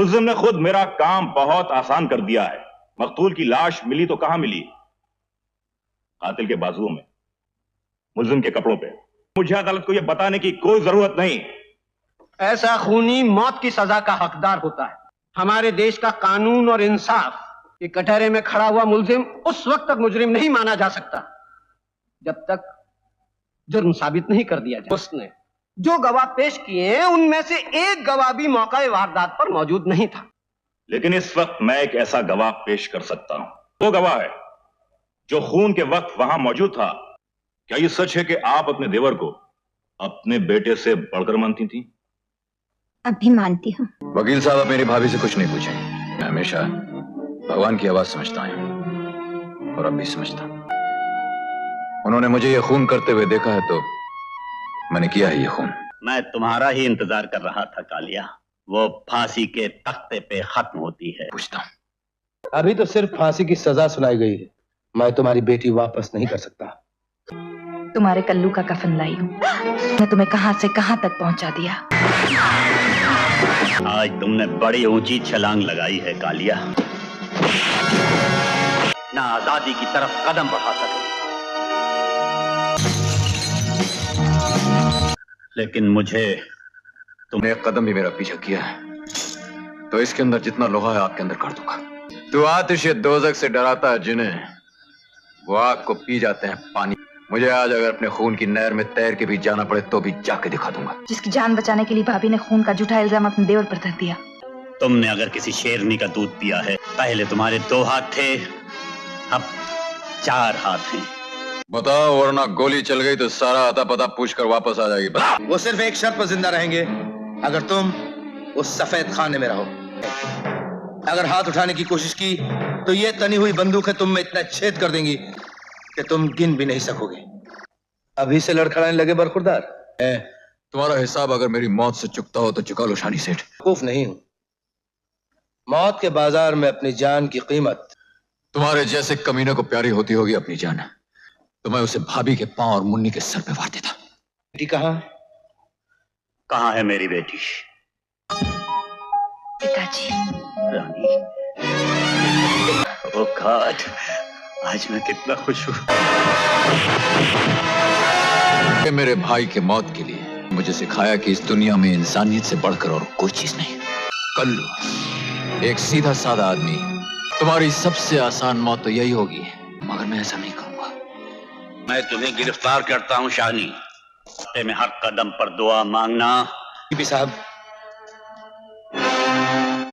मुल्जिम ने खुद मेरा काम बहुत आसान कर दिया है। मकतूल की लाश मिली तो कहां मिली? कातिल के बाजुओं में, मुल्जिम के कपड़ों पे। मुझे अदालत को यह बताने की कोई जरूरत नहीं। ऐसा खूनी मौत की सजा का हकदार होता है। हमारे देश का कानून और इंसाफ के कटहरे में खड़ा हुआ मुल्जिम उस वक्त तक मुजरिम नहीं माना जा सकता जब तक जुर्म साबित नहीं कर दिया जाए। उसने जो गवाह पेश किए हैं उनमें से एक गवाह भी मौका वारदात पर मौजूद नहीं था। लेकिन इस वक्त मैं एक ऐसा गवाह पेश कर सकता हूं। वो गवाह है जो खून के वक्त वहां मौजूद था। क्या ये सच है कि आप अपने देवर को अपने बेटे से बढ़कर मानती थी? अब भी मानती हूँ। वकील साहब, मेरी भाभी से कुछ नहीं पूछे। मैं हमेशा भगवान की आवाज समझता आया हूं और अब भी समझता। उन्होंने मुझे ये खून करते हुए देखा है तो मैंने किया है ये खून। मैं तुम्हारा ही इंतजार कर रहा था कालिया। वो फांसी के तख्ते पे खत्म होती है। पूछता हूं। अभी तो सिर्फ फांसी की सजा सुनाई गई है। मैं तुम्हारी बेटी वापस नहीं कर सकता। तुम्हारे कल्लू का कफन लाई हूँ। मैं तुम्हें कहां से कहां तक पहुंचा दिया। आज तुमने बड़ी ऊंची छलांग लगाई है कालिया। ना आजादी की तरफ कदम बढ़ा सके, लेकिन मुझे तुमने एक कदम भी मेरा पीछा किया है तो इसके अंदर जितना लोहा है आपके अंदर कर दूंगा। तू आतिश दोज़ख से डराता है जिन्हें वो आग को पी जाते हैं पानी। मुझे आज अगर अपने खून की नहर में तैर के भी जाना पड़े तो भी जाके दिखा दूंगा। जिसकी जान बचाने के लिए भाभी ने खून का झूठा इल्जाम अपने देवर पर धर दिया। तुमने अगर किसी शेरनी का दूध पिया है, पहले तुम्हारे 2 हाथ थे, अब 4 हाथ हैं। बताओ, वरना गोली चल गई तो सारा अता पता पूछ कर वापस आ जाएगी। बताओ। वो सिर्फ एक शर्त पर जिंदा रहेंगे, अगर तुम उस सफेद खाने में रहो। अगर हाथ उठाने की कोशिश की तो ये तनी हुई बंदूकें तुम में इतना छेद कर देंगी कि तुम गिन भी नहीं सकोगे। अभी से लड़खड़ाने लगे बरखुरदार। तुम्हारा हिसाब अगर मेरी मौत से चुकता हो तो चुका लो शानी सेठ। बेवकूफ नहीं हूं। मौत के बाजार में अपनी जान की कीमत। तुम्हारे जैसे कमीने को प्यारी होती होगी अपनी जान, तो मैं उसे भाभी के पांव और मुन्नी के सर पे वार देता। बेटी कहाँ? कहाँ है मेरी बेटी? पिताजी। रानी। ओ गॉड, आज मैं कितना खुश हूँ। मेरे भाई के मौत के लिए मुझे सिखाया कि इस दुनिया में इंसानियत से बढ़कर और कोई चीज नहीं। कल्लू एक सीधा साधा आदमी। तुम्हारी सबसे आसान मौत तो यही होगी, मगर मैं ऐसा नहीं करूंगा। मैं तुम्हें गिरफ्तार करता हूँ शानी। में हर कदम पर दुआ मांगना। साहब,